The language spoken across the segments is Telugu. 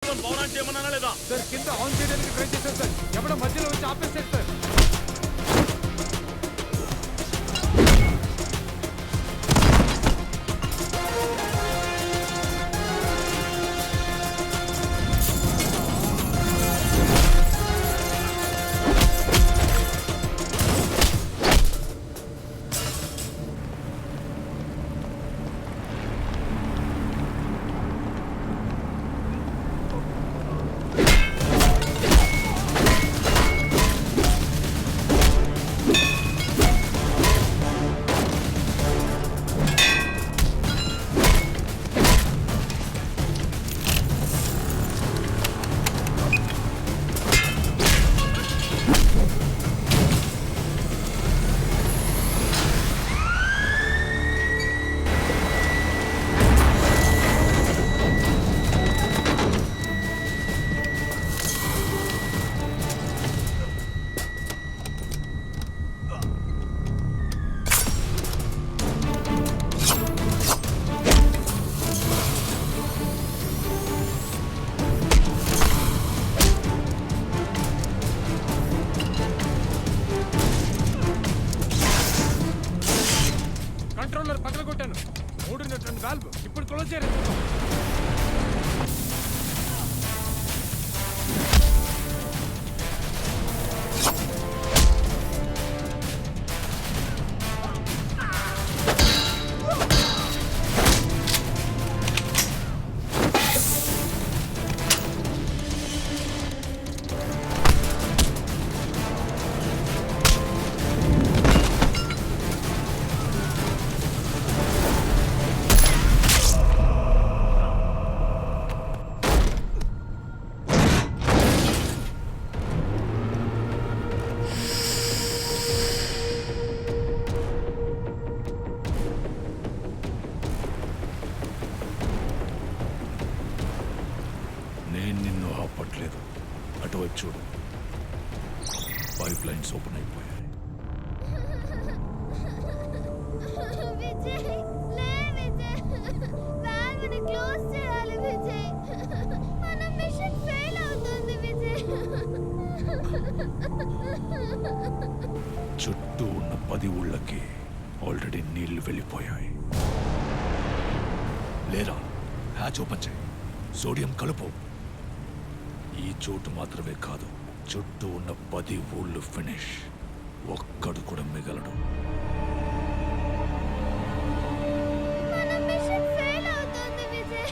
పవర్ చేయమన్నా లేదా? సార్ కింద ఆన్ చేయడానికి ట్రై చేశారు సార్, ఎవడో మధ్యలో వచ్చి ఆపేశారు సార్. కంట్రోలర్ పగలగొట్టాను. 3.2 వాల్వ్ ఇప్పుడు క్లోజ్ చేయాలి. నేను నిన్ను ఆపట్లేదు. అటువైపు చూడు, పైప్ లైన్స్ ఓపెన్ అయిపోయాయి. విజయ్, లే విజయ్, వాల్వ్ని క్లోజ్ చేయాలి విజయ్. మన మిషన్ ఫెయిల్ అవుతుంది విజయ్. చుట్టూ ఉన్న 10 ఊళ్ళకి ఆల్రెడీ నీళ్లు వెళ్ళిపోయాయి. లేరా, హ్యాచ్ ఓపెన్ చేయి, సోడియం కలుపు. ఈ చోటు మాత్రమే కాదు, చుట్టూ ఉన్న 10 ఊళ్ళు ఫినిష్. ఒక్కడు కూడా మిగలడు. మన మిషన్ ఫెయిల్ అవుతుంది విజయ్.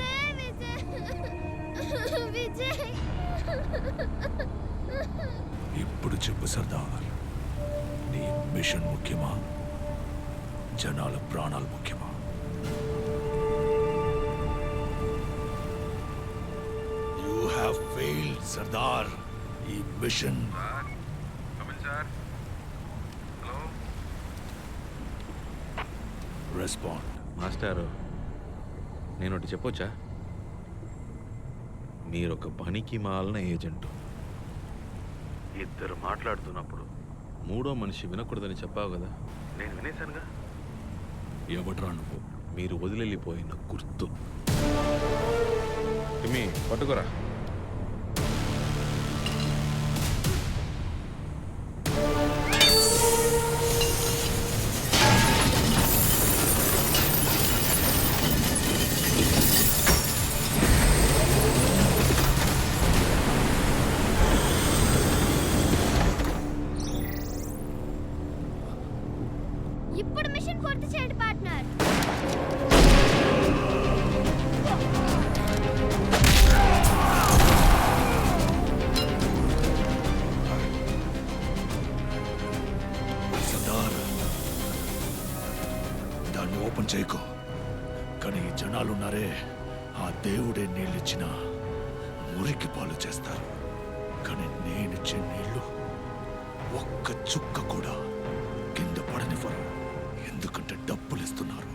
లే విజయ్, విజయ్. ఇప్పుడు చెప్పు సర్దార్, నీ మిషన్ ముఖ్యమా, జనాల ప్రాణాలు ముఖ్యమా? You have failed, Sardar. ఈ మిషన్ రెస్పాండ్. మాస్టారు, నేను ఒకటి చెప్పొచ్చా? మీరొక పనికి మాలిన ఏజెంటు. ఇద్దరు మాట్లాడుతున్నప్పుడు మూడో మనిషి వినకూడదని చెప్పావు కదా, నేను వినేశానుగా. ఎవట్రా నువ్వు? మీరు వదిలిపోయిన గుర్తు. మీ పట్టుకోరా. ఇప్పుడు మిషన్ పూర్తి చేయండి పార్ట్నర్. సర్దార్, దాన్ని ఓపెన్ చేయకు. కానీ ఈ జనాలున్నారే, ఆ దేవుడే నీళ్ళిచ్చిన మురికి పాలు చేస్తారు. కానీ నేనిచ్చే నీళ్లు ఒక్క చుక్క కూడా కింద పడనివ్వరు. ఎందుకంటే డబ్బులు ఇస్తున్నారు.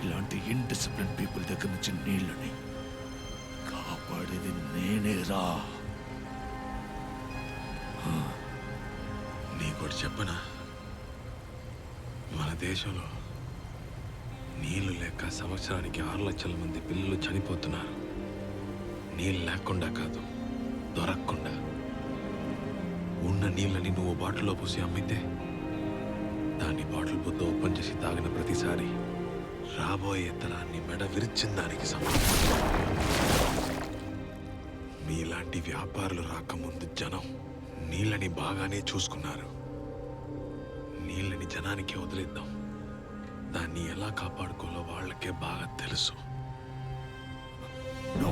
ఇలాంటి ఇన్డిసిప్లిన్ పీపుల్ దగ్గర నుంచి నీళ్ళని కాపాడేది నేనేరా. నీకోటి చెప్పనా, మన దేశంలో నీళ్లు లేక సంవత్సరానికి 6 లక్షల మంది పిల్లలు చనిపోతున్నారు. నీళ్ళు లేకుండా కాదు, దొరకకుండా. ఉన్న నీళ్ళని నువ్వు బాటిల్లో పోసి అమ్మితే దాన్ని బాటిల్ బుద్ధ ఓపెన్ చేసి తాగిన ప్రతిసారి రాబోయే తరాన్ని మెడ విరిచిన దానికి సమానం. నీలాంటి వ్యాపారులు రాకముందు జనం నీళ్ళని బాగానే చూసుకున్నారు. నీళ్ళని జనానికి వదిలేద్దాం. దాన్ని ఎలా కాపాడుకోవాలో వాళ్ళకే బాగా తెలుసు. No.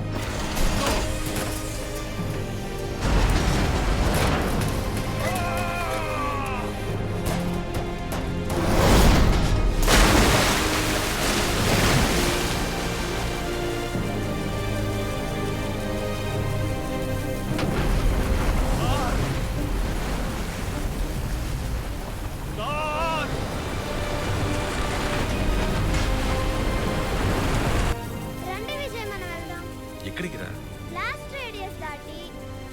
రండి విజయ్, మనం వెళ్దాం. ఎక్కడికి రా? బ్లాస్ట్ రేడియస్ దాటి.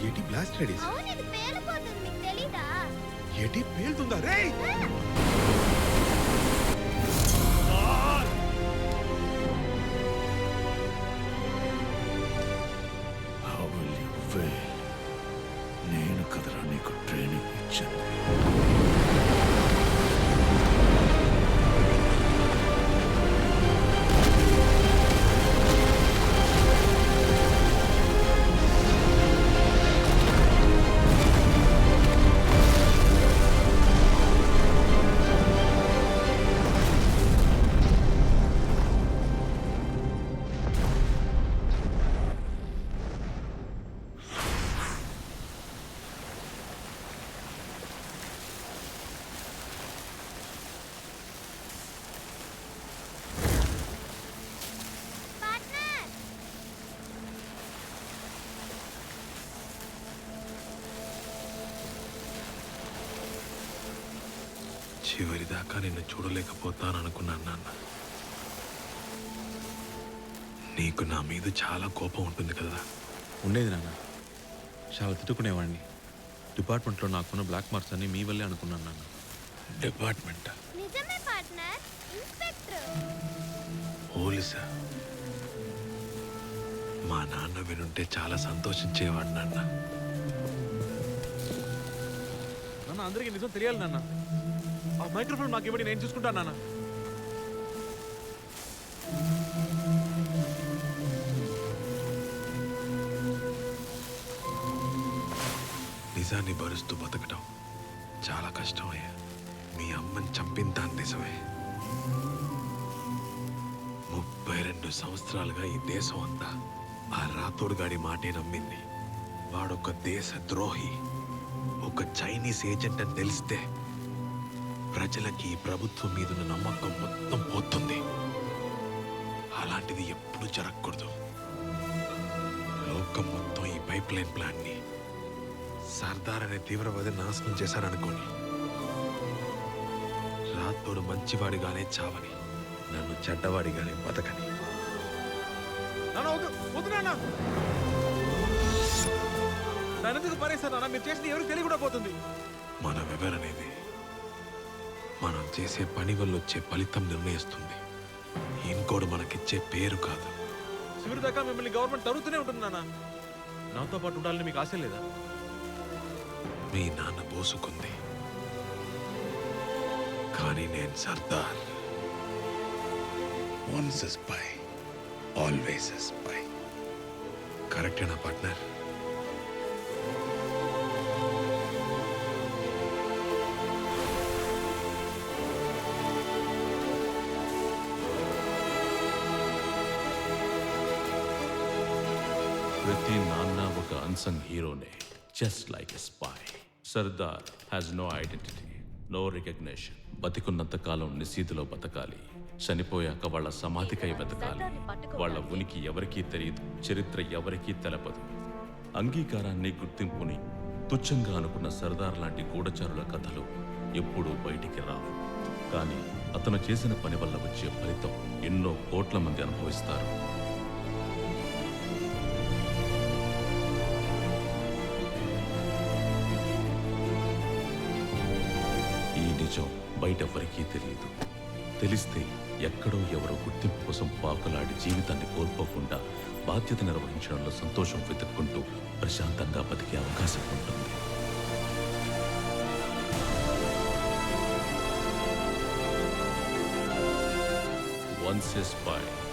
ఏటి బ్లాస్ట్ రెడీ? అవును, ఇది పేలిపోతుంది, మీకు తెలీదా? ఏటి పేలుతుందా రే? How will you fail? నేను కదరా నీకు ట్రైనింగ్ ఇచ్చింది. పార్ట్నర్, చివరిదాకా నిన్ను చూడలేకపోతాననుకున్నాను నాన్న. నీకు నా మీద చాలా కోపం ఉంటుంది కదా? ఉండేది నాన్న. చాలా తిట్టుకునేవాడిని. డిపార్ట్మెంట్లో నాకున్న బ్లాక్ మార్క్స్ అన్ని మీ వల్లే అనుకున్నాను నాన్న. డిపార్ట్మెంట్ నిజమే పార్ట్నర్. ఇన్స్పెక్టర్. పోలీసా? మా నాన్న వినుంటే చాలా సంతోషించేవాడు నాన్న. నాన్న, అందరికీ నిజం తెలియాలి నాన్న. ఆ మైక్రోఫోన్ నాకు ఇవ్వండి, నేను చూసుకుంటాను నాన్న. నిజాన్ని భరుస్తూ బతకటం చాలా కష్టమయ్యా. మీ అమ్మని చంపిన దాని నిజమే. 32 సంవత్సరాలుగా ఈ దేశం అంతా ఆ రాతోడుగాడి మాటే నమ్మింది. వాడొక దేశ ద్రోహి, ఒక చైనీస్ ఏజెంట్ అని తెలిస్తే ప్రజలకి ఈ ప్రభుత్వం మీదున్న నమ్మకం మొత్తం పోతుంది. అలాంటిది ఎప్పుడూ జరగకూడదు. లోకం మొత్తం ఈ పైప్ లైన్ ప్లాన్ని సర్దార్ అనే తీవ్రవాది నాశనం చేశారనుకోని, రాతోడు మంచివాడిగానే చావని, నన్ను చెడ్డవాడిగానే బతకని. నాన్న, వద్దు వద్దు నాన్న. నన్ను ఎందుకు పరేస్తారు నాన్న? మీరు చేసిన ఎవరికి తెలియకుండా పోతుంది. మనమెవరనేది మనం చేసే పని వల్ల వచ్చే ఫలితం నిర్ణయిస్తుంది. ఇంకోడు మనకిచ్చే పేరు కాదు. చివరి దాకా మిమ్మల్ని గవర్నమెంట్ తరుగుతూనే ఉంటుంది నాన్న. నాతో పాటు ఉండాలని మీకు ఆశ లేదా? మీ నాన్న పోసుకుంది, కానీ నేను Sardar. Once a spy, always a spy. కరెక్టేనా పార్ట్నర్? ప్రతి నాన్న ఒక అన్సంగ్ హీరోనే, just like a spy. Sardar has no identity, no recognition. బతికున్నంత కాలం నిశీధిలో బతకాలి. చనిపోయాక వాళ్ళ సమాధికై వెతకాలి. వాళ్ళ ఉనికి ఎవరికీ తెలియదు, చరిత్ర ఎవరికీ తెలపదు. అంగీకారాన్ని, గుర్తింపుని తుచ్చంగా అనుకున్న సర్దార్ లాంటి గూఢచారుల కథలు ఎప్పుడూ బయటికి రావు. కానీ అతను చేసిన పని వల్ల వచ్చే ఫలితం ఎన్నో కోట్ల మంది అనుభవిస్తారు. ఈ నిజం బయటెవ్వరికీ తెలియదు. తెలిస్తే ఎక్కడో ఎవరో గుర్తింపు కోసం పాకులాడి జీవితాన్ని కోల్పోకుండా బాధ్యత నిర్వహించడంలో సంతోషం వెతుక్కుంటూ ప్రశాంతంగా బతికే అవకాశం ఉంటుంది. Once a spy,